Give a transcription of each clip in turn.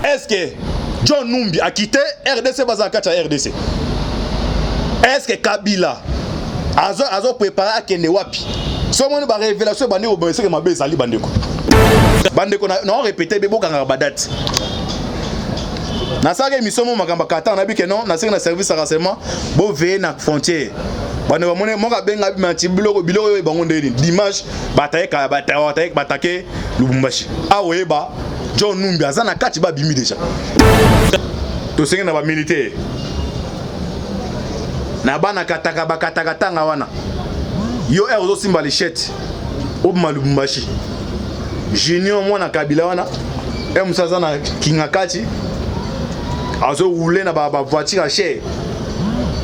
Est-ce que John Numbi a quitté RDC Bazakata RDC? Est-ce que Kabila a préparé à Kende Wapi? Someone ba révélation bande au que ma base ali bandeko. Bandeko non répété bebo kanga badat. Na sage mission mo makamba kata na bi que non na service à renseignement bo veiller na frontière. Bande ba mo ka benga bi manti biloko bango ndeni dimanche bataye ka batake Lubumbashi. Aweba John Numbi azana kati ba bimi déjà. To senga na ba militaire. Na bana kataka bakataka tanga wana. Yo ezo simba lichette obma Lubumbashi. Junior mwana Kabila wana musaza na kingakati azo roule na ba voiture à cher.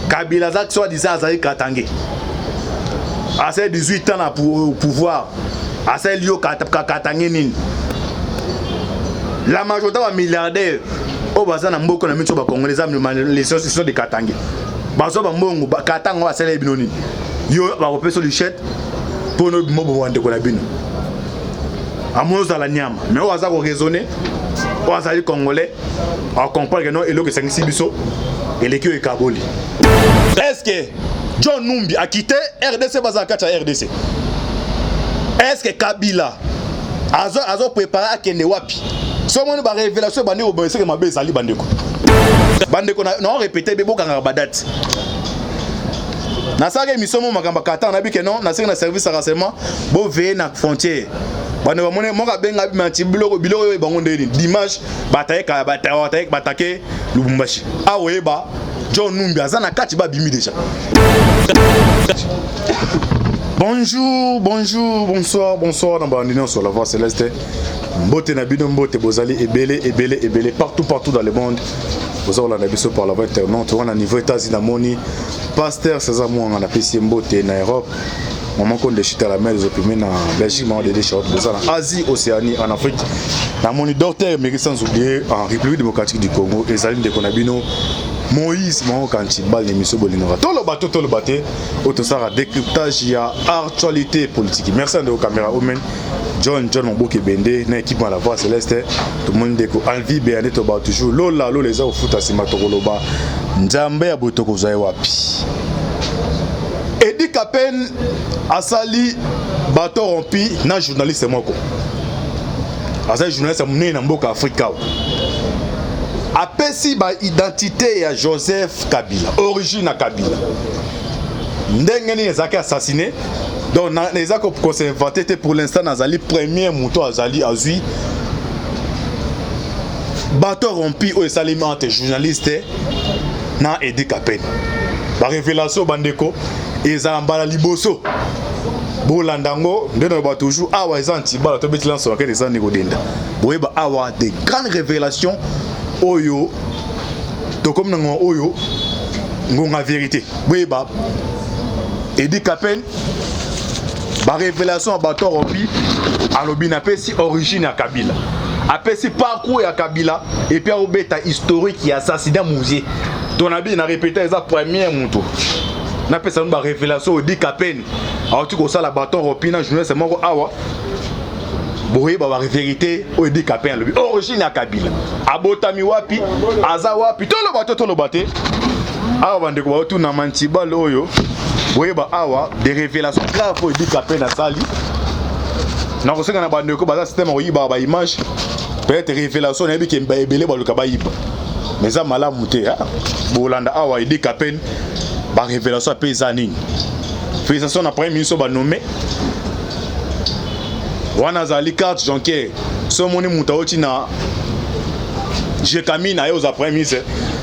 Kabila zak soit disant azali katange. À ses 18 ans na pour pouvoir. À ses lieux katange nini. La majorité des milliardaires au bazana mboko na micho ba congolais les sont de katange. Bazo ba mbongo ba katanga wa sele binoni. Yo ba repeso lichette pour no mobo wande ko la bino. Amono za la nyama. Mais on va raisonner. On va aller congolais. On comprend que non elo que 5 biso et l'équipe est kaboli. Est-ce que John Numbi a quitté RDC Bazakata RDC? Est-ce que Kabila a préparé à Kende Wapi? Someone ba révélation bande au que ma base ali bandeko. Bandeko non répété bebo kanga badat. Na sage mission mo makamba kata na bi que non na service à renseignement bo veiller na frontière. Bande ba mo ka benga bi manti biloko bango ndeni dimanche bataye ka batake Lubumbashi. Aweba John Numbi azana kati ba bimi déjà. Bonjour, bonsoir dans Bandino sur la voie céleste. Mbote na bino mbote bozali ebele partout dans le monde. Vous avez la biso par la voie internaute, on a niveau États-Unis moni pasteur César Mouanga na PC mbote na Europe. Maman qu'on déchite à la mer des opinions en Belgique, maman des déchets en Asie, Océanie, en Afrique. Dans mon docteur mais sans oublier en République démocratique du Congo, Esaline de Konabino, Moïse, Maman Kanchi, Bal Nemiso Bolinora. Tout le bateau, autosara décryptage, il y a actualité politique. Merci à nos caméras humaines. John Mboke Bende, na équipe à la voix céleste. Tout le monde déco envie béané to ba toujours. Lola les a au foot à Simatoroba. Nzambe ya botoko zaye wapi. Edi Kapen asali bateau rompi na journaliste moko. Asali journaliste mouné na mboka Afrika. Apesi ba identité ya Joseph Kabila, origine à Kabila. Ndenge ni ezaki assassiné. Donc les accords qu'on s'est inventé pour l'instant Nazali premier mouton Azali Azui. Bateau rompi au salimante journaliste na Edi Kapen. La révélation bandeko ezambala liboso. Bolandango ndeno ba toujours awa ezanti bala to betilan so ka des années godenda. Boyeba awa des grandes révélations oyo to comme nango oyo ngonga vérité. Boyeba Edi Kapen ba révélation bateau rompi alobi na pesi origine ya Kabila. Apesi parcours ya Kabila et puis obeta historique qui assassinat Mouzier. Ton abi na répété ça premier mouto. Na pesa ba révélation Edi Kapen. Alors tu ko ça la bâton ropina journaliste moko awa. Boye ba vérité Edi Kapen lobi origine ya Kabila. Abotami wapi, aza wapi, to lo baté. Awa bande ko tout na mantiba loyo. Boye ba awa des révélations graves Edi Kapen na sali. Na ko senga na bande ko ba système oyiba ba image. Peut-être révélation na bi ke mba ebele ba luka ba yiba. Mais ça malamu te ha bolanda awa Edi Kapen ba révélation paysanne félicitations na premier ministre ba nommé wana zali carte Jonker so moni mutaoti na Jekamina yo za premier ministre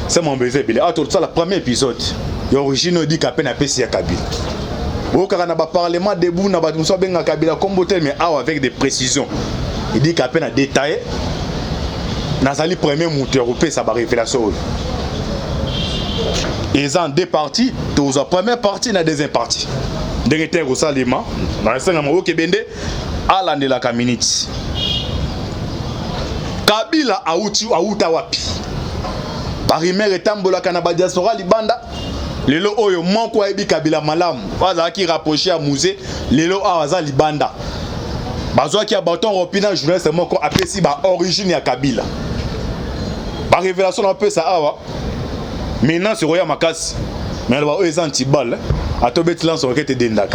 c'est mon baiser belé ah tout ça la premier épisode y'origine Edi Kapen a pesi ya Kabila okaka na ba parlement debout na ba muso benga Kabila combo tel mais awa avec des précisions Edi Kapen a détaillé Nazali premier moteur européen ça va révélation. Ils ont deux parties, tous la première partie na deuxième partie. Derrière au Salima, dans le Sénégal au Kebende, à l'année la Kaminiti. Kabila a outa wapi. Barimere etambola kanaba diaspora libanda. Lelo oyo monko ebi Kabila malamu. Waza ki rapproché à musée, lelo awaza libanda. Bazwa ki a bâton ropina journaliste moko apesi ba origine ya Kabila. Par révélation, on peut ça. Maintenant, c'est Roya Makas. Mais elle va aux anti-balles. À tout bête, lance au requête d'Endak.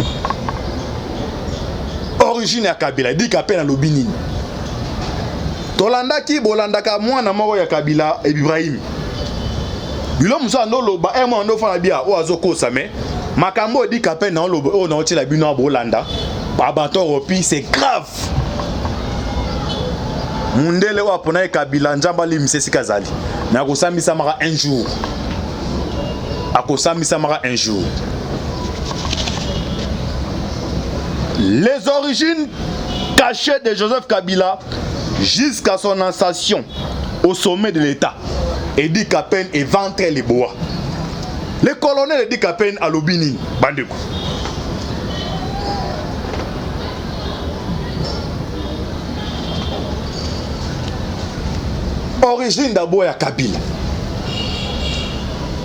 Origine à Kabila. Il dit qu'appelle à l'Obini. Tolanda qui, Bolandaka, moi, Namoro ya Kabila et Ibrahim. L'homme ça no loba et moi no fa bia o azoko same makambo dit qu'appelle non loba o non ti la bino Bolanda babato ropi c'est grave mundele wa pona Kabila njamba limse sikazali na kosambisa mara un jour akosambisa mara un jour. Les origines cachées de Joseph Kabila jusqu'à son installation au sommet de l'État. Edi Kapen et ventre les bois. Le colonel Edi Kapen à l'Obini, Bandeko. Origine d'abord à Kabila.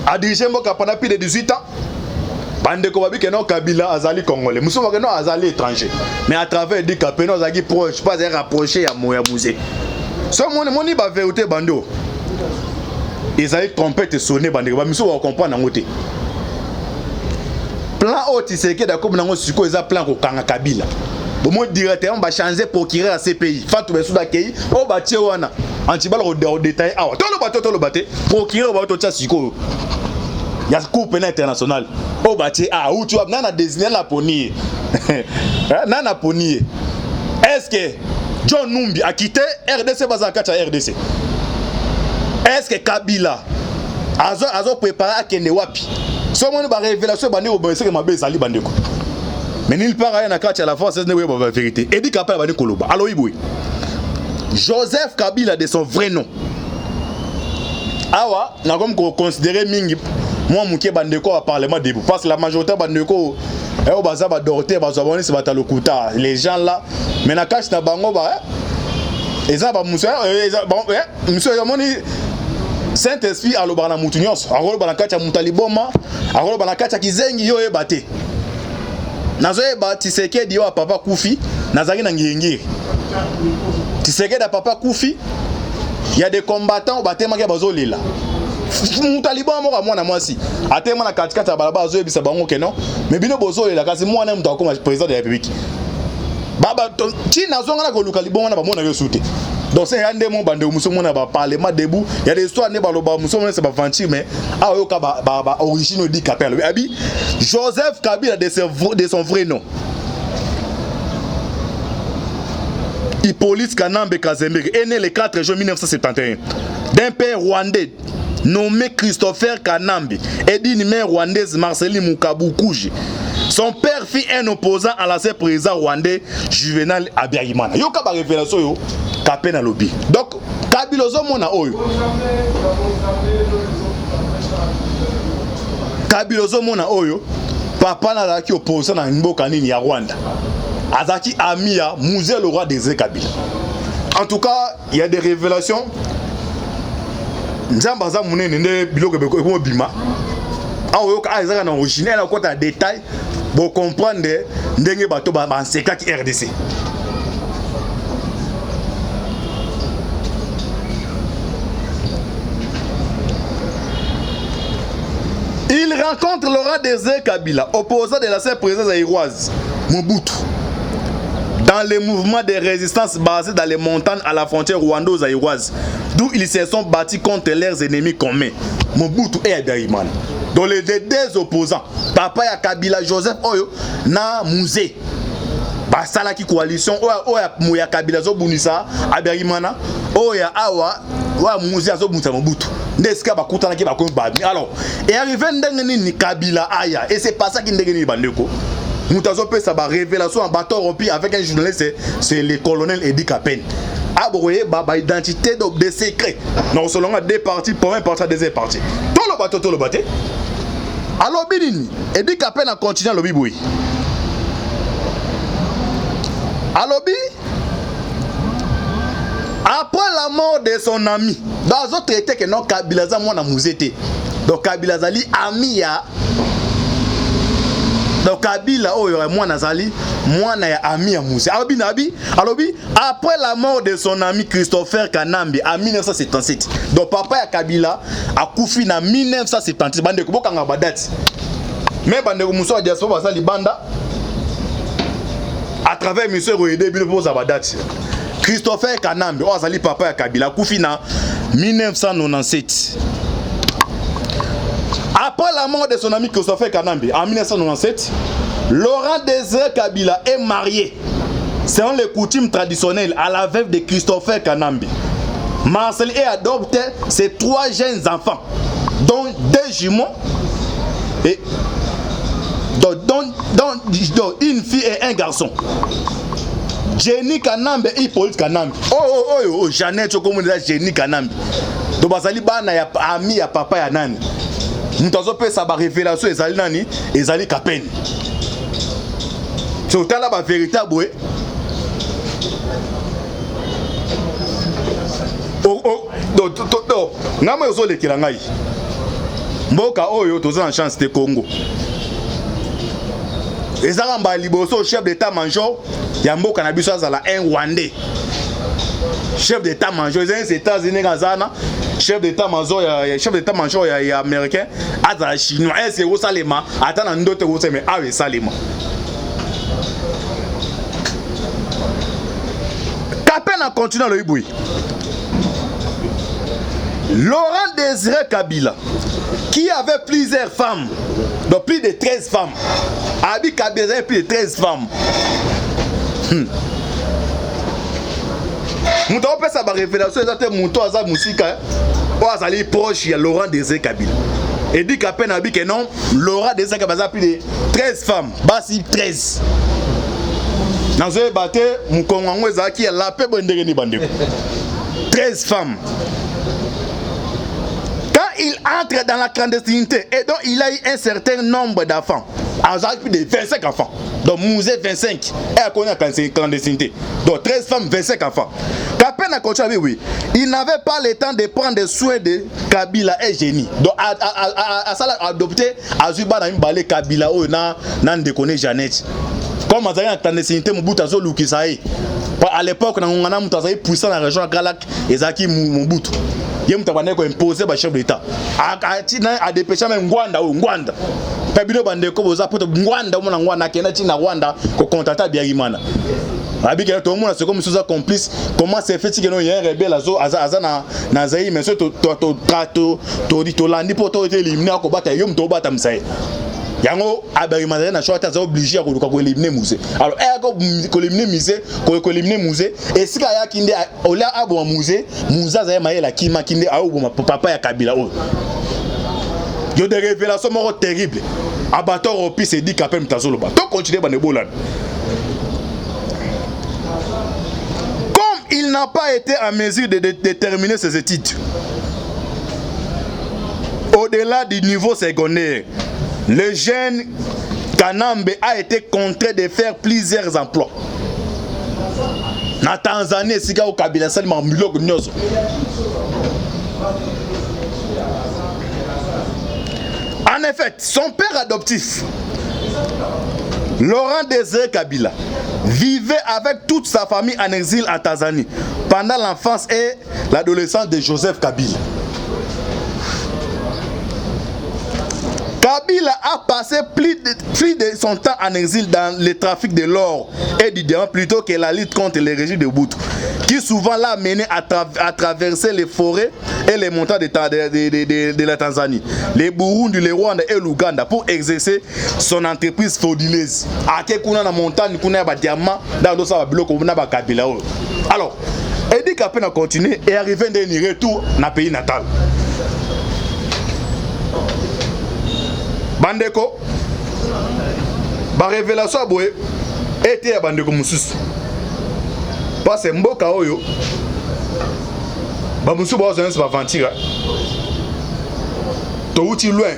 A dirigé Moka pendant plus de 18 ans. Bandeko Babi que non Kabila azali congolais. Nous sommes que non azali étranger. Mais à travers Edi Kapen, nous avons proche, pas rapproché à Moya Mouzé. Ce mon ni ba vérité bando. Ils avaient trompette et sonné bandeko. Ba miso va comprendre en côté. Plan haut c'est que d'accord nango siko eza plan ko kanga Kabila. Bon moi directement va changer procureur à ces pays. Fatou be souda kei o ba tie wana. Antibal au détail awa. Tolo baté procureur ba to tia siko. Ya coupe international. O ba tie ou tu as nana désigner la ponier. Nana ponier. Est-ce que John Numbi a quitté RDC Bazakacha RDC? Est-ce que Kabila a préparé à Kende Wapi? Si on a une révélation, c'est que ma belle sali bandeko. Mais il part à la carte à la fois, c'est la vérité. Et dit qu'après, il va dire Koloba. Alors, Joseph Kabila de son vrai nom. Awa, on a comme considéré Mingi, moi, Mouké Bandeko à Parlement debout. Parce que la majorité Bandeko, les gens là, mais na cache na bango ba. Eza ba monsieur, monsieur Yamoni Saint-Esprit a l'obana mutunyos, a l'obana kacha mutaliboma, a l'obana kacha kizengi yo e bate. Nazo e ba tiseke diyo a papa Koufi, nazaki na ngiyengiri. Tiseke da papa Koufi, il y a des combattants au batema ke bazo lela. Mutaliboma mo ka mwana mwasi. Atema na katikata balaba zo e bisa bango ke non, mais bino bozo lela kasi mwana mtu akoma président de la République. Baba China zonga ko luka libonga na ba mona yo sute. Donc c'est un démon bande muso mona ba parlement debout, il y a des histoires ne ba lo ba muso mona c'est pas vanti mais a yo ka ba origine di Kapel. Abi Joseph Kabila de son vrai nom. Hippolyte Kanambe Kazembe est né le 4 juin 1971 d'un père rwandais nommé Christopher Kanambe et d'une mère rwandaise Marceline Mukabukuji. Son père fut un opposant à l'ancien président rwandais Juvenal Habyarimana. Yo ka ba révélation yo kapé na lobby. Donc Kabila zo mona oyo. Kabila zo mona oyo papa na laki opposant na mboka nini ya Rwanda. Azaki ami ya Musée le roi des Kabila. En tout cas, il y a des révélations. Nzamba za munene nde biloko beko ko bima. Awo ka azaka na original na kota détail pour comprendre ndenge bato ba nseka ki RDC. Il rencontre Laurent Désiré Kabila, opposant de l'ancien président zaïroise Mobutu, dans les mouvements de résistance basés dans les montagnes à la frontière rwando-zaïroise, d'où ils se sont battus contre leurs ennemis communs, Mobutu et Habyarimana. Donc les deux opposants, papa ya Kabila Joseph Oyo na Musée, basala ki coalition oya moya Kabila zo bunisa Habyarimana, oya awa wa Musée zo bunisa Mobutu. Ndeska ba kutana ki ba ko ba. Alors, et arrivé ndenge ni Kabila aya et c'est pas ça qui ndenge ni bandeko. Moutazo peut ça ba révélation en bateau ropi avec un journaliste, c'est le colonel Edi Kapen. Abroyer ba identité de secret. Non selon deux parties pour un parti deuxième partie. Tout le bateau. Alors Binini, Edi Kapen a continué le biboui. Alors après la mort de son ami, dans autre traité que non Kabila za mwana muzete. Donc Kabila zali ami ya Donc Kabila oyo mwana zali mwana ya ami ya Moussé. Alobi après la mort de son ami Christopher Kanambe en 1977. Donc papa ya Kabila a koufi na 1977 bande ko bokanga ba date. Mais bande ko Moussé diaspora basali banda à travers monsieur Royede bino pour sa date. Christopher Kanambe o azali papa ya Kabila koufi na 1997. Après la mort de son ami Christopher Kanambe en 1997, Laurent Désiré Kabila est marié, selon les coutumes traditionnelles, à la veuve de Christopher Kanambe. Marcel a adopté ses 3 jeunes enfants, dont 2 jumeaux, et dont une fille et un garçon. Jenny Kanambe et Hippolyte Kanambe. Oh, Jeannette, comme on dit Jenny Kanambe. Donc, Basali Bana ya ami ya papa ya nani. Nous avons fait sa révélation ezali nani ezali Kapeni. C'est autant la véritable ngama yozo lekela ngai. Mboka oyo toza na chance de Congo. Ezala mba liboso chef d'état-major ya mboka na biso azala un Rwandais. Chef d'état-major les États-Unis gazana. Chef d'état-major ya américain azala chinois c'est au Salema atana ndote ko se mais awe Salema Kapena a continué le hibouy. Laurent Désiré Kabila qui avait plusieurs femmes, donc plus de 13 femmes. Abi Kabila avait plus de 13 femmes. Mouton peut sa révélation exactement mouton à sa musique ou à sa proche il y a Laurent Désiré Kabila et dit qu'à peine que non Laurent Désiré Kabila a plus de 13 femmes basi 13 dans ce battu mon Congo qui a la paix bondé 13 femmes. Quand il entre dans la clandestinité et donc il a eu un certain nombre d'enfants, plus de 25 enfants. Donc Mouzé 25 et a connu la clandestinité. Donc 13 femmes, 25 enfants. Kapena a continué, oui. Il n'avait pas le temps de prendre soin de Kabila et Jenny. Donc à ça adopté Azuba na mbalé Kabila o na ndekone Jeannette. Comme Azali en clandestinité Mobutu azo lukisaye. À l'époque na ngana mutu azali puissant dans la région Galak ezaki Mobutu. Yem tabane ko imposer ba chef d'état. A dépêcher même Ngwanda. Pabilo bandeko boza poto Ngwanda mona Ngwanda kena tina Rwanda ko contacta Biarimana. Abi que tout le monde c'est comme si ça complice comment c'est fait que non y a un rebelle azana na zaï mais to landi poto éliminer ko bata yom to bata msaye. Yango Abiarimana na choix ta obligé à ko éliminer Mouzé. Alors ko éliminer Mouzé, ko éliminer Mouzé et si ya kinde ola abo Mouzé, Mouza zaï maïla kima kinde a obo papa ya Kabila o. Il y a des révélations terribles. Abator Ropi s'est dit qu'après Mtazolo. Donc continuez à Nebolan. Comme il n'a pas été en mesure de déterminer ses études au-delà du niveau secondaire, le jeune Kanambe a été contraint de faire plusieurs emplois. Na Tanzanie, Sika au Kabila, seulement Mulok Nyozo. En effet, son père adoptif, Laurent Désiré Kabila, vivait avec toute sa famille en exil en Tanzanie pendant l'enfance et l'adolescence de Joseph Kabila. Kabila a passé plus de son temps en exil dans le trafic de l'or et du diamant plutôt que la lutte contre les régimes de Mobutu, qui souvent l'a mené à traverser les forêts et les montagnes de la Tanzanie, les Burundi, les Rwanda et l'Ouganda pour exercer son entreprise frauduleuse. Kuna na montagne, kuna ba diamant dans le sa bloc na ba Kabila. Alors, Edi Kapena a continué et arrivé d'un retour dans le pays natal. Bandeko, ba révélation boye était à Bandeko Moussus. Parce que Mboka Oyo, ba Moussus ba se aventure. To uti loin.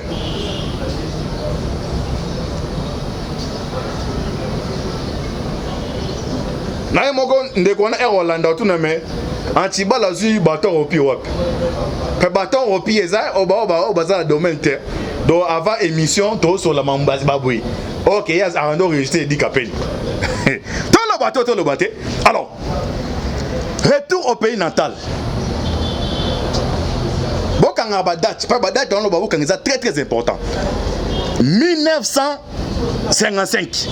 Na yemoko ndeko na Rolanda tu na me antiba la zu baton opi wapi. Pe baton opi eza oba za domaine te. Donc avant émission, tout sur la Mambas Baboui. Ok, il y a un enregistré Eddie Capel. Tout le bateau. Alors, retour au pays natal. Bokanga date, pas date dans le Babou c'est très très important. 1955.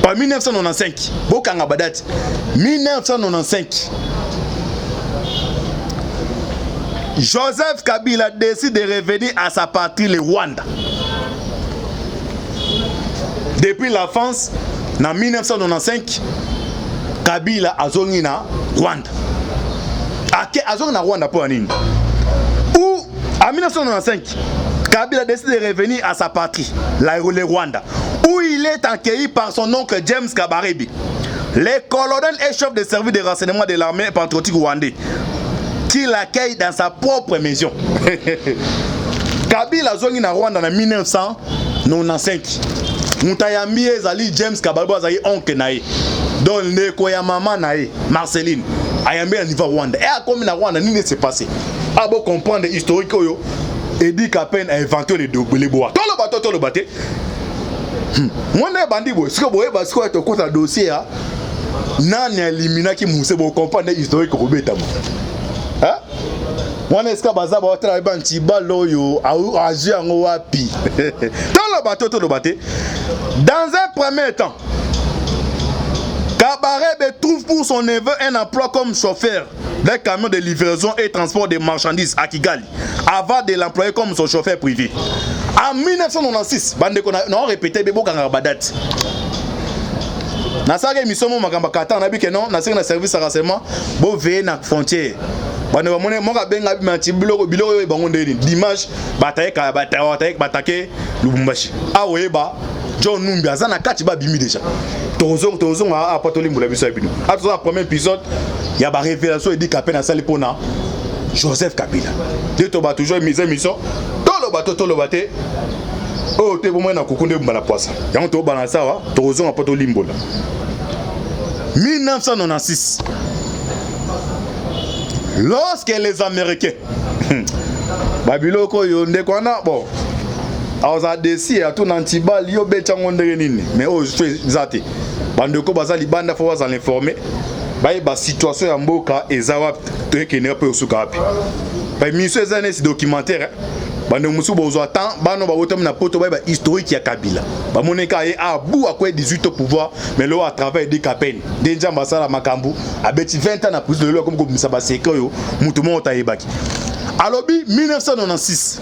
Pas 1995. Bokanga date. 1995. Joseph Kabila décide de revenir à sa patrie, le Rwanda. Depuis la France, en 1995, Kabila a zongi na Rwanda. A zongi na Rwanda pour anine. Ou en 1995, Kabila décide de revenir à sa patrie, le Rwanda, où il est accueilli par son oncle James Kabarebe, le colonel et chef de service de renseignement de l'armée patriotique rwandais, qui l'accueille dans sa propre maison. Kabila zongi na Rwanda en 1995. Moutayambi ezali James Kabarebe azali oncle nae. Donc ndeko ya maman nae Marceline ayambi na niveau Rwanda. Et à comme na Rwanda nini s'est passé? A beau comprendre historique oyo Eddie Capel a inventé les bois. Tout le bateau. Moi ne bandi bo, ce que boye parce que to kota dossier a nani elimina ki muse bo comprendre historique ko betamo. Hein? Moi est-ce que baza ba tra ba ntiba loyo a agi ngo wapi. Tout le bateau. Dans un premier temps, Kabarebe trouve pour son neveu un emploi comme chauffeur d'un camion de livraison et transport de marchandises à Kigali, avant de l'employer comme son chauffeur privé. En 1996, Bandeko n'a répété Bebo Kangabadat. Nasage Misomo Magambakata, on a dit que non, n'a un service à renseignement, bon veiller na frontière. Bande mon moka benga manti bilo bangonde dimanche bataille Lubumbashi. Ah ouais ba John Numbi azana kati ba bimi déjà. Tozong a apporté mbula biso bino. À tout ça premier épisode, il y a ba révélation Eddie Capel na sali pona Joseph Kabila. De to ba toujours mise émission. Tolo bato. Oh te bo na kokunde mbala poisa. Ya to balancer wa tozong apporté limbola. 1996. Lorsque les Américains Babiloko yonde kwana bon aza desi à tout nantiba lio bechango ndenini mais oh je fais zate bandeko bazali banda faut vous en informer ba situation ya mboka ezawa tekene pe osuka api ba mission ezane si documentaire bande musu bozo temps bano ba wotem na poto ba historique ya Kabila ba moneka ye a bout à quoi 18 au pouvoir mais là à travers des Capel déjà masala makambu abeti 20 ans na plus de lo comme misaba sekoyo mutu monta yebaki alobi 1996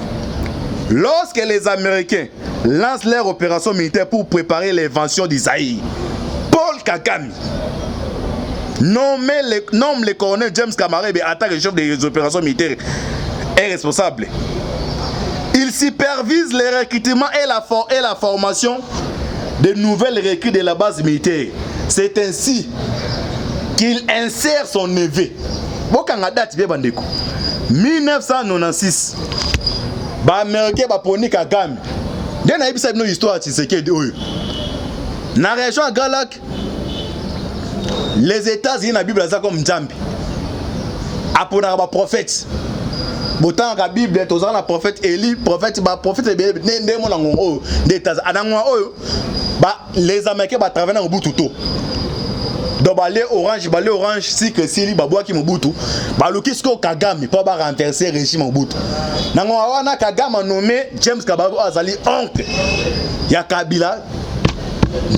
lorsque les Américains lancent leur opération militaire pour préparer l'invasion d'Isaïe, Paul Kagame nomme le colonel James Kabarebe attaque le chef des opérations militaires est responsable. Il supervise les recrutements et la formation de nouvelles recrues de la base militaire. C'est ainsi qu'il insère son neveu. Bokanga date bien bandeko. 1996. Ba américain ba poni Kagame. Dès na ibisa no histoire Tshisekedi oyo. Na région à Galak, les États-Unis na Bible ça comme Nzambe. Apona ba prophète. Botan la Bible tozana na prophète Élie, prophète ndé mo na ngongo d'États anangwa oyo ba les Américains ba travailler na Mobutu. Donc balé orange si que sili babwa ki Mobutu, ba lukisko Kagame pour ba renverser régime Mobutu. Nangwa wana Kagame nommé James Kabarebe azali oncle ya Kabila.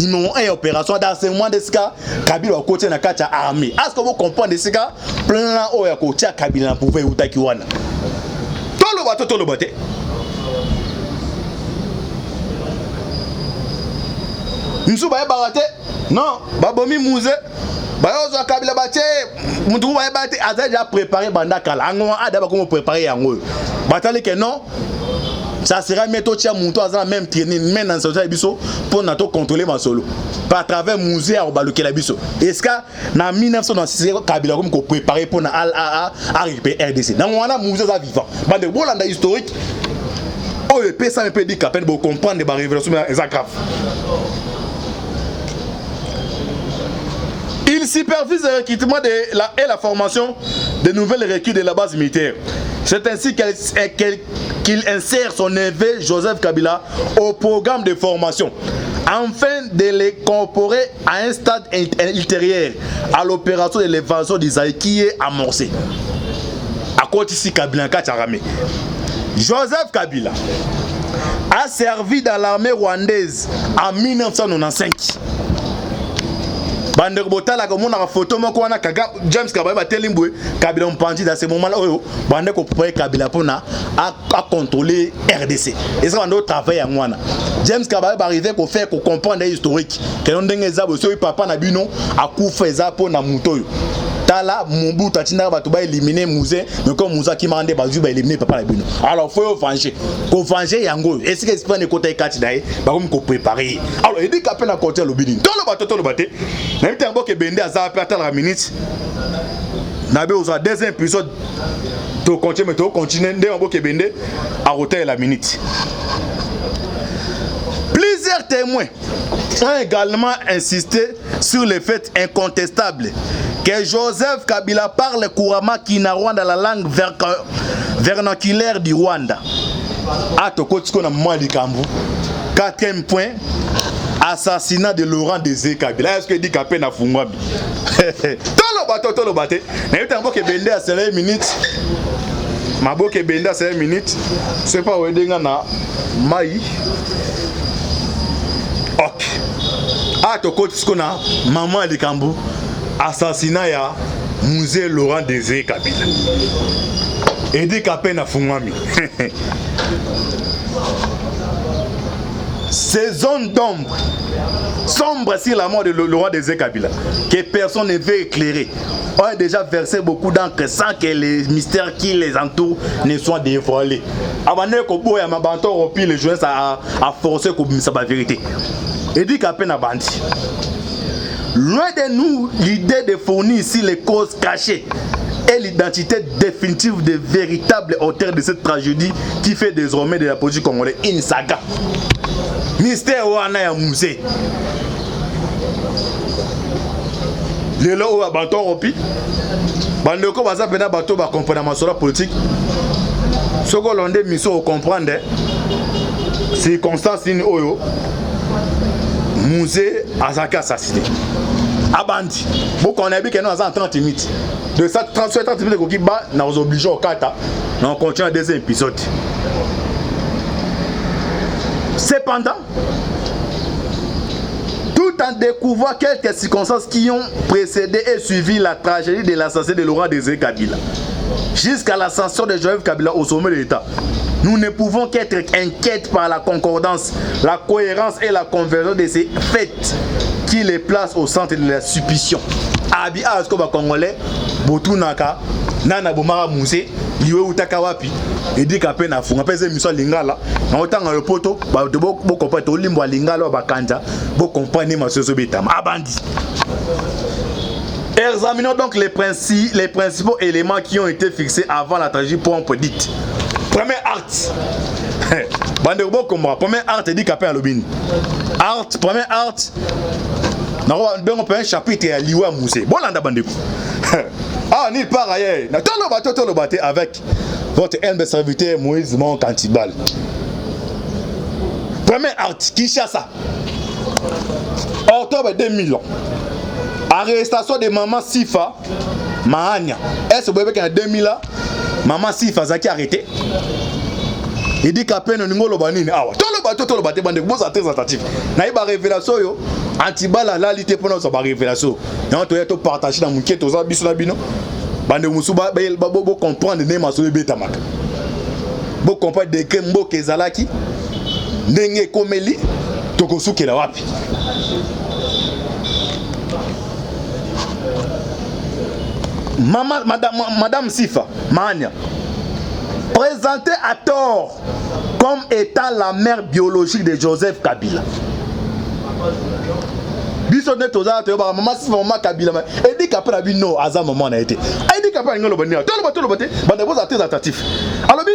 Numéro 1 opération d'enseignement de ce cas Kabila au côté na kacha armée. Est-ce que vous comprenez ce cas plein là au ya côté Kabila pouvait utaki wana. Tolo bato. Nsu ba barate non babomi muze ba yozo Kabila baté mutu ba baté a déjà préparé banda kala ngo ada ba comment préparer yango batali que non. Ça sera méthode tia mutu azana même traîner même dans ce biso pour na to contrôler ma solo par travers musée à baluke la biso est-ce que na 1996 Kabila comme ko préparer pour na a récupérer RDC dans wana musée ça vivant bande bolanda historique oh le pesa me peut dire qu'à peine pour comprendre les révélations grave. Il supervise le recrutement et la formation de nouvelles recrues de la base militaire. C'est ainsi qu'il insère son neveu Joseph Kabila au programme de formation, afin de les incorporer à un stade ultérieur à l'opération de l'évasion d'Isaïe qui est amorcée. À côté ici Kabila Joseph Kabila a servi dans l'armée rwandaise en 1995. Bande botala comme on a photo moko wana James Kabila Telimbwe Kabila Mpandi dans ce moment là bande ko pour Kabila pona a contrôler RDC et ça on travaille en wana James Kabila arrivé ko faire ko comprendre historique que on ndenge za bo so papa na bino akufa za pona mutoyo tala Mobutu tatina ba to ba éliminer Mouzé mais comme Mouza qui mande ba zu ba éliminer papa na bino alors faut venger ko venger yango est-ce que c'est pas ne côté kati dai ba comme ko préparer alors il dit qu'appelle à côté le bini tolo baté même temps que bende aza pa la minute na be oza deuxième épisode to continuer to continuer ndé on que bende à hôtel la minute. Plusieurs témoins ont également insisté sur le fait incontestable que Joseph Kabila parle couramment Kinyarwanda dans la langue vernaculaire du Rwanda. Quatrième point, assassinat de Laurent Désiré Kabila. Est-ce que dit Kapé n'a fumé? Tolo baté. Mais il que Bende à 5 minutes. Ma boque Bende à 5 minutes. C'est pas où est na Maï. Ok. Ah, to côté ce qu'on a, maman de Kambu, assassinat ya musée Laurent Désiré Kabila. Et dit qu'appelle na fumami. Ces zones d'ombre, sombres sur la mort de Laurent Désiré Kabila, que personne ne veut éclairer, ont déjà versé beaucoup d'encre sans que les mystères qui les entourent ne soient dévoilés. Avant que Kobo et Mabanto repient les jeunes à forcer la vérité. Et dit qu'à peine à bandit. Loin de nous l'idée de fournir ici les causes cachées et l'identité définitive des véritables auteurs de cette tragédie qui fait désormais de la politique congolaise une saga. Mystère wana ya musée. Les lois au bâton ropi. Bandeko baza pena bateau ba comprendre ma politique. Ce que l'on dit miso comprendre circonstances in oyo. Musée Azaka assassiné. Abandi. Beaucoup on a vu que nous avons 30 minutes. De ça 30 minutes qui bat nous obligeons au kata. On continue le deuxième épisode. Cependant, tout en découvrant quelques circonstances qui ont précédé et suivi la tragédie de l'assassinat de Laurent Désiré Kabila, jusqu'à l'ascension de Joseph Kabila au sommet de l'État, nous ne pouvons qu'être inquiets par la concordance, la cohérence et la convergence de ces faits qui les placent au centre de la suspicion. Abi Askoba Congolais, Botunaka, Nana Bomara Moussé, Liwe Utaka Wapi, et dit qu'à peine à fond, après c'est Moussa Lingala, en autant dans le poteau, de beaucoup comprendre, Limbo Lingala, Bakanta, beaucoup comprendre ma sosobétam, Abandi. Examinons donc les principaux éléments qui ont été fixés avant la tragédie pour un dite. Premier acte. Bandebo Komba, premier acte dit qu'à peine à l'obin. Acte, premier acte. On peut un chapitre à Liwa Moussé. Bon, là, Bandeko. Ah, ni par ailleurs. Tout le bateau avec votre humble serviteur Moïse Mon Cantibal. Premier acte, Kinshasa. Octobre 2000. Arrestation de Maman Sifa Mahania. Est-ce que vous voyez qu'en 2000 là, Maman Sifa Zaki arrêté? Il dit qu'à peine nous l'obani. Ah ouais. Tout le bateau bande vous êtes très attentif. Naïba révélation yo. Antibala la lité pour nous sa révélation. Non to yeto partager dans mon quête aux abisso na bino. Bande musuba bo comprendre ne ma so beta mak. Bo comprendre de que mbo kezalaki. Ndenge komeli tokosuke la wapi. Madame Sifa Mahania, présentée à tort comme étant la mère biologique de Joseph Kabila. Bisonne toza to ba maman Sifa maman Kabila et dit qu'après la bino aza maman a été. Elle dit qu'après ngolo bania. Tout le bateau bande vous très attentif. Alors bi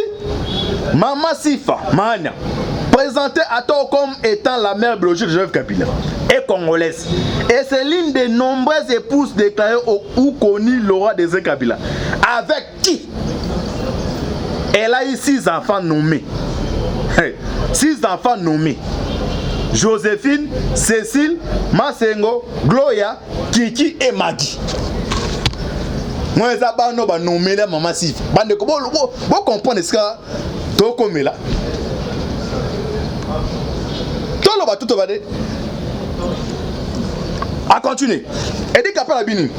maman Sifa Mahania, présentée à tort comme étant la mère biologique de Joseph Kabila, est congolaise. Et c'est l'une des nombreuses épouses déclarées ou connues Laurent Désiré Kabila. Avec qui Elle a eu 6 enfants nommés. 6 enfants nommés. Joséphine, Cécile, Masengo, Gloria, Kiki et Maggie. Moi, je vais nommer la maman Sif. Vous comprenez ce que tu as là? Tout va à continuer. Et dit qu'après la bini,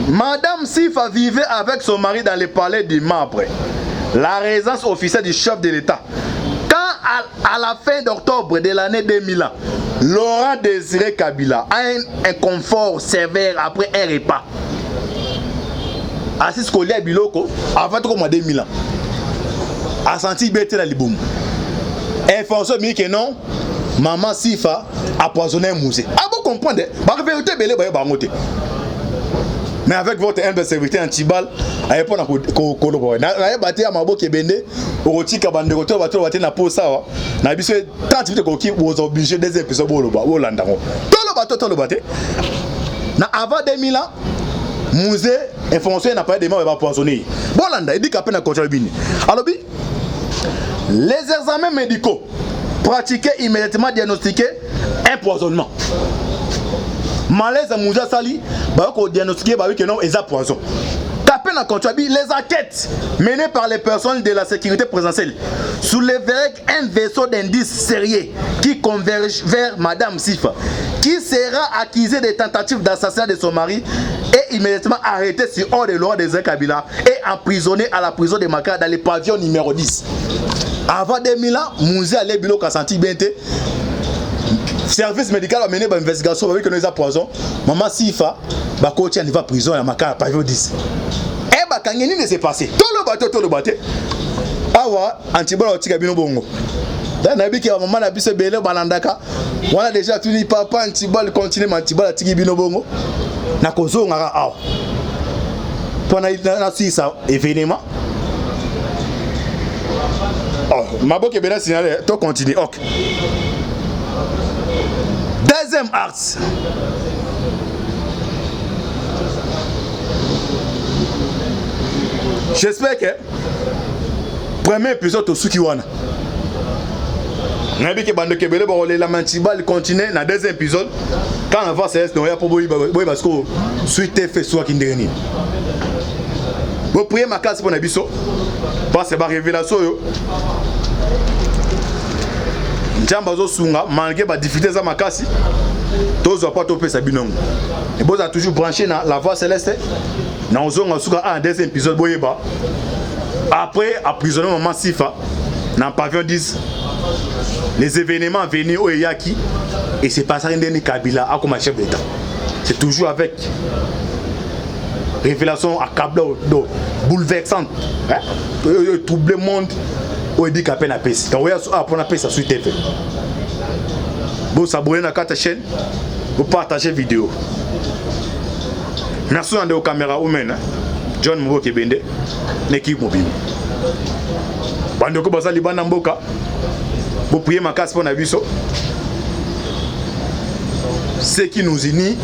Madame Sifa vivait avec son mari dans le palais du Marbre, la résidence officielle du chef de l'État. Quand à la fin d'octobre de l'année 2000, Laurent Désiré Kabila a un confort sévère après un repas. Assis Kolia Biloko, avant tout comme 2000 ans, a senti bête la liboum. Information dit que non, maman Sifa a poisonné un musée. Ah, vous comprenez? La vérité, c'est mais avec votre humble serviteur Antibal, à l'époque, on a battu à Mabo Kebende, au Roti Kabande, au Roti Kabande, na po ça, na bisou 30 minutes qui vous obligez des épisodes au Landango. Tout le bateau. Na avant 2000 ans, musée, information n'a pas de mots poisonné. Bon, Landa, il dit qu'à peine à continuer. Alors, les examens médicaux pratiqués immédiatement diagnostiqués empoisonnement. Malaise à Moussa Sali, bah qu'on diagnostiqué bah oui que non, ils ont poison. Tapé dans contrabie, les enquêtes menées par les personnels de la sécurité présidentielle soulèveraient un vaisseau d'indices sérieux qui converge vers Madame Sifa, qui sera accusée de tentatives d'assassinat de son mari et immédiatement arrêtée sur ordre de Laurent Désiré Kabila et emprisonnée à la prison de Makara dans le pavillon numéro 10. Avant 2000 ans, Moussa allait bilo Kassanti Bente. Service médical a mené une investigation avec nous poison. Maman Sifa, bah coach il va prison à Makara pavillon 10. Et bah quand il ne s'est passé, tout le bateau. Ah ouais, Antibal au Tigabino Bongo. Dans la vie qui a maman a bise belé balandaka. On a déjà tenu papa Antibal continue Antibal à Tigabino Bongo. Na kozo ngara ah. Pendant na si ça événement. Oh, ma boque est bien signalé, toi continue. OK. Deuxième acte. J'espère que premier épisode au Sukiwana. Nabi ke bande kebele ba la Mantibal continue na deuxième épisode quand on va c'est non ya pour boy parce que suite fait soit kindeni. Vous priez ma case pour nabiso parce que ba révélation yo. Njamba zo sunga malgré ba difficulté za makasi tozo pas topé sa binongo. Et vous a toujours branché dans la voix céleste. Na ozonga suka un deuxième épisode boyeba. Après emprisonnement maman Sifa dans pavillon 10. Les événements venus au Yaki et c'est pas ça Ndeni Kabila a comme chef d'État. C'est toujours avec révélation accablante, bouleversante, hein? Trouble le monde où il dit qu'à peine à paix. Donc on a paix ça suite fait. Vous s'abonnez à la chaîne, vous partagez la vidéo. Merci à nos caméras humaines, John Mbo Kebende, l'équipe mobile. Bandoko Basa Liban Mboka. Vous priez ma casse pour Nabiso. Ce qui nous unit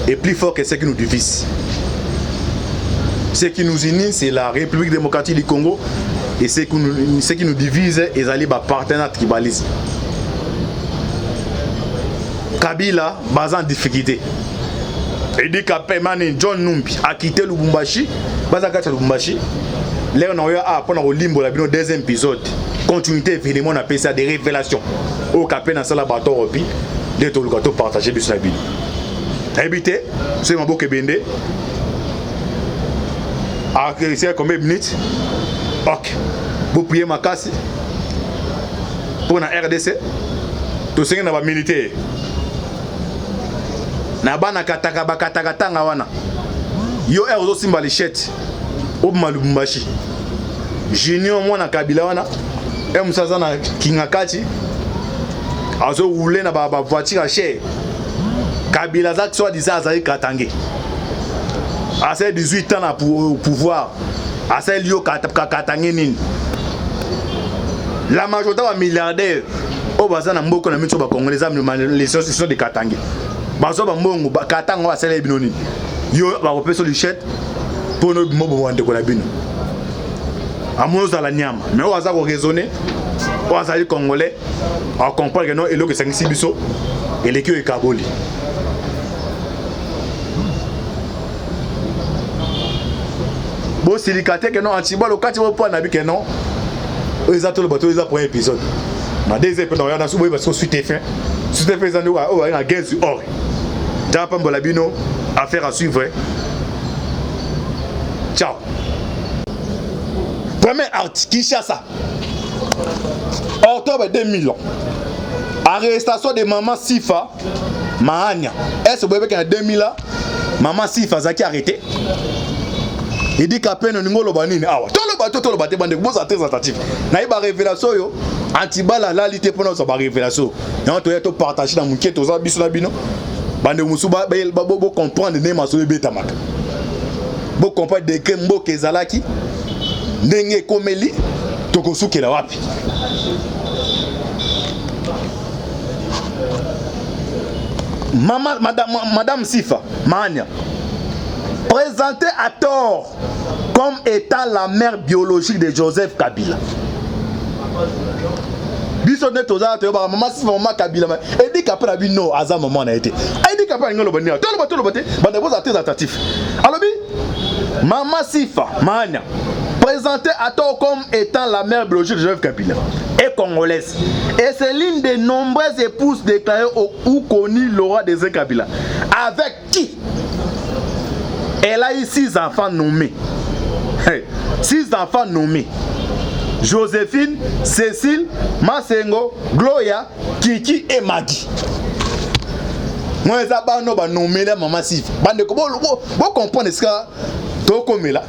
est plus fort que ce qui nous divise. Ce qui nous unit, c'est la République démocratique du Congo. Et ce qui nous divise, c'est les partenaires tribalistes. Kabila, basé en difficulté. Il dit qu'après John Numbi a quitté Lubumbashi. Basé à Lubumbashi. Là, on a appris au limbo la deuxième épisode. Continuité évidemment on appelle ça des révélations. Au capé dans la bateau repi, de tout le gâteau partagé sur la ville. Habité, c'est mon beau Kebende. À combien de minutes? Ok. Vous priez ma casse pour la RDC. Tout ce qui est militaire. Nabana kataka bakataka tanga wana. Yo ezo simba les chètes. Au Malumbashi. Junior moi na Kabila wana. Et Moussa na Kingakati. Azo roulé na ba voiture à cher. Kabila zak soit disait Azaï Katangé. À ses 18 ans pour pouvoir. À ses lieux Katangé nin. La majorité des milliardaires au bazan mboko na mitso ba congolais les sont de Katangé. Bazo ba mbongo Katanga wa sele binoni. Yo ba repé sur le chat pour nos mobo wande ko la bino. amono za la nyama mais on va raisonner on va congolais on comprend que non et le que c'est biso et les que kaboli bon silicate que non antiba le kati po na bi que non ils ont tout le bateau ils ont premier épisode na deuxième épisode on a sous parce que suite fin ça nous on a guerre sur or Japa Mbolabino affaire à suivre ciao premier article Kinshasa octobre 2000 arrestation de maman Sifa Mahania est-ce que vous voyez qu'en 2000 maman Sifa zaki arrêté il dit qu'à peine ningo lobanini awa tout le bateau bande boza très attentif na iba révélation yo antibala la lité pour nous ba révélation et to yeto partager dans mon quête aux biso na bino bande musuba bo comprendre ne maso beta maka bo comprendre de que mboke ezalaki ndenge komeli tokosukela wapi madame Sifa Mahania présentée à tort comme étant la mère biologique de Joseph Kabila. Biso ne toza to ba maman Sifa maman Kabila et dit qu'après la non aza maman na été. Elle dit qu'après ngolo bania tout le bateau bande boza très attentif. Alors bi maman Sifa Mahania présentée à tort comme étant la mère biologique de Joseph Kabila est congolaise et c'est l'une des nombreuses épouses déclarées ou connues le roi des Kabila avec qui elle a eu 6 enfants nommés. 6 enfants nommés. Joséphine, Cécile, Masengo, Gloria, Kiki et Maggie. Moi, je vais nommer la maman Sifa. Vous comprenez ce que tu comme là.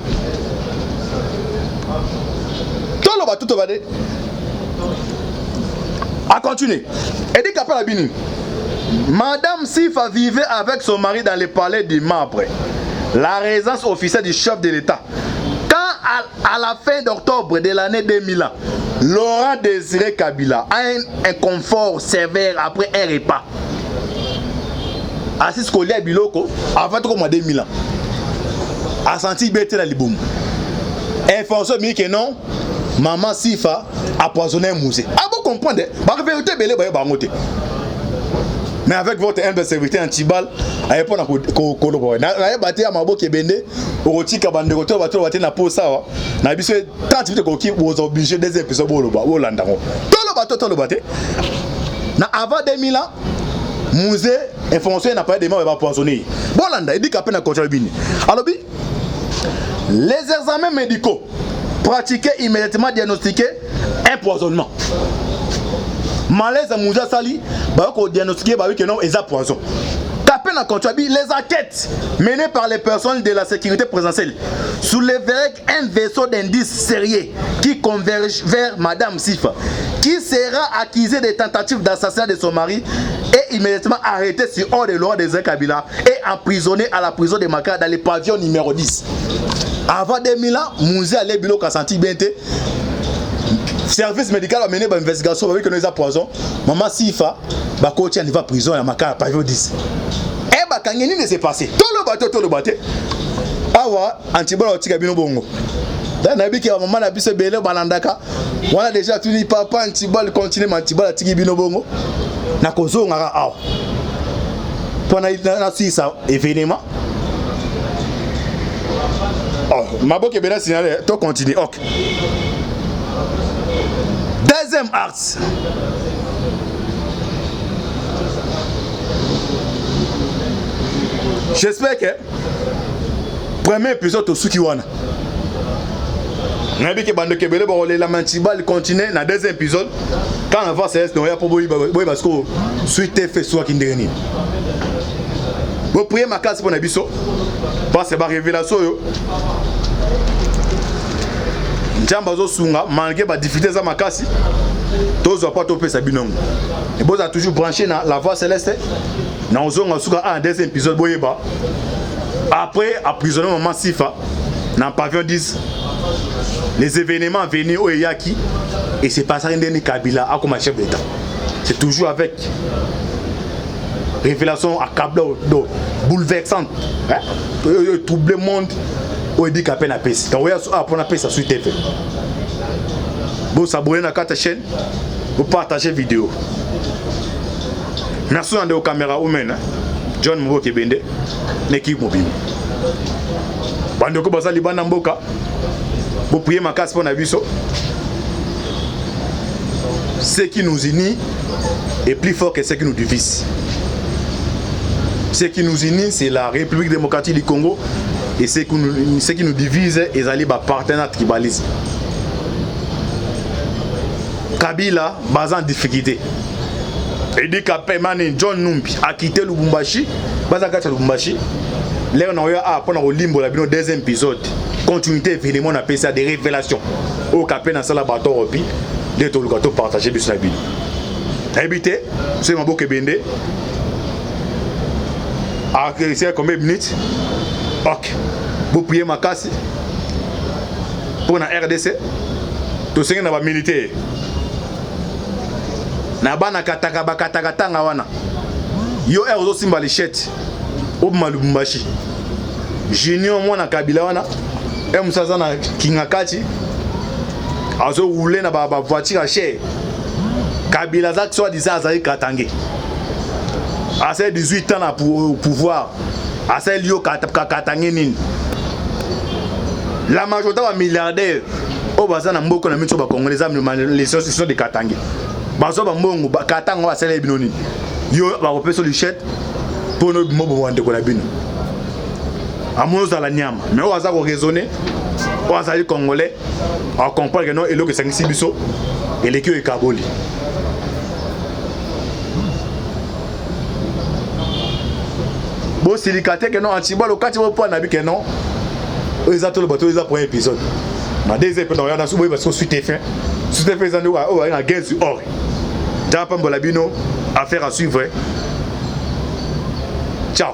Tout va dire. A continuer. Elle dit qu'après la bini. Madame Sifa vivait avec son mari dans le palais du Marbre, la résidence officielle du chef de l'État. Quand à la fin d'octobre de l'année 2000, Laurent Désiré Kabila a un confort sévère après un repas. Assis Kolia Biloko, avant tout comme 2000 ans, a senti bête la liboum. Information dit que non, maman Sifa a poisonné un musée. Ah vous comprenez? La vérité belé ba ngote. Mais avec votre humble serviteur Antibal, à l'époque, on a battu à Mabo Kebende, au Rotika Banderoto, on a battu na Posa, on a dit 30 minutes qui vous obligé des épisodes au Landaro. Tout le bateau. Avant 2000 ans, musée, information n'a pas de mots, il va poisonner. Bolanda, il dit qu'à peine à Kochalbini. Alors, les examens médicaux pratiqués immédiatement diagnostiqués empoisonnement. Malaise à Moussa Sali, bah qu'on diagnostiqué bah oui que non, ils ont poison. Tapé dans Conchabi, les enquêtes menées par les personnes de la sécurité présidentielle soulèveraient un vaisseau d'indices sérieux qui converge vers Madame Sifa, qui sera accusée de tentatives d'assassinat de son mari et immédiatement arrêtée sur ordre de Laurent Désiré Kabila et emprisonnée à la prison de Maka dans le pavillon numéro 10. Avant 2000 ans, Moussa allait bilo qu'a senti bien. Service médical a mené une investigation avec nous poison. Maman Sifa, bah coach il va prison à Maka pavillon 10. Eh bah quand il s'est passé. Tout le bateau. Awa antibolo otika bino bongo. Dans nabi ki maman na biso belé balandaka. On a déjà tout dit papa antibolo continue antibolo tiki bino bongo. Na kozo ngara awa. Pendant na ça événement. Oh, maboke bela signalé, to continue. OK. Deuxième acte. J'espère que premier épisode au Sukiwana. Nabi ke bande kebele ba la mantibal continue na deuxième épisode quand on va c'est non ya pour boy parce que suite fait soit kindeni. Bon prier ma classe pour na biso parce que ba révélation yo. Njamba zo sunga malgré ba difficulté za makasi tozo pas topé sa binongo. Et bon a toujours branché na la voix céleste. Na ozonga suka un deuxième épisode boyeba. Après emprisonnement maman Sifa dans pavillon 10. Les événements venus au Yaki et c'est pas ça Ndeni Kabila a comme chef d'État. C'est toujours avec révélation accablante, bouleversante, trouble le monde. On dit qu'à peine à paix. Quand on a pour la paix, ça suit fait. Vous abonnez à la chaîne, vous partagez la vidéo. Merci à la caméra humaine, John Mboke Bende, l'équipe mobile. Bandeko Baza Liban Mboka, vous priez ma casse pour Nabiso. Ce qui nous unit est plus fort que ce qui nous divise. Ce qui nous unit, c'est la République démocratique du Congo. Et ce qui nous divise, c'est les partenaires tribalistes. Kabila, basé en difficulté. Et dit qu'après John Numbi a quitté Lubumbashi, basé à Lubumbashi. Là, on a eu à prendre au limbo la deuxième épisode. Continuité évidemment, on appelle ça des révélations. Au capé dans la bateau repi, de tout le gâteau partagé sur la ville. Habité, c'est ma boucle bende. À combien de minutes? Ok. Vous priez ma casse pour la RDC. Tout ce qui est militaire. Nabana kataka wana. Yo ezo simba lichette. Obma Lubumbashi. Junior mwana Kabila wana. Musaza na Kingakati. Azo roulé na ba voiture à cher. Kabila zak soit disant azali Katange. À ses 18 ans pour pouvoir. À ses lieux Katange nini. La majorité des milliardaires au bazar na mboko na micho ba congolais les sont de Katange. Bazo ba mbongo ba Katanga wa sele binoni. Yo ba kopesa lichette pour nos mobo wande ko la bino. Amono za la nyama. Mais on va raisonner. On va aller congolais. On comprend que non et le que 5 biso et l'équipe est Kaboli. Bon silicate que non antiba le kati mo point na bi que non. Ils ont tout le bateau, ils ont premier épisode. Ma deuxième épisode, on a souvent parce que suite est fait. Suite est fait, ils ont une guerre sur or. Japon Bolabino, affaire à suivre. Ciao.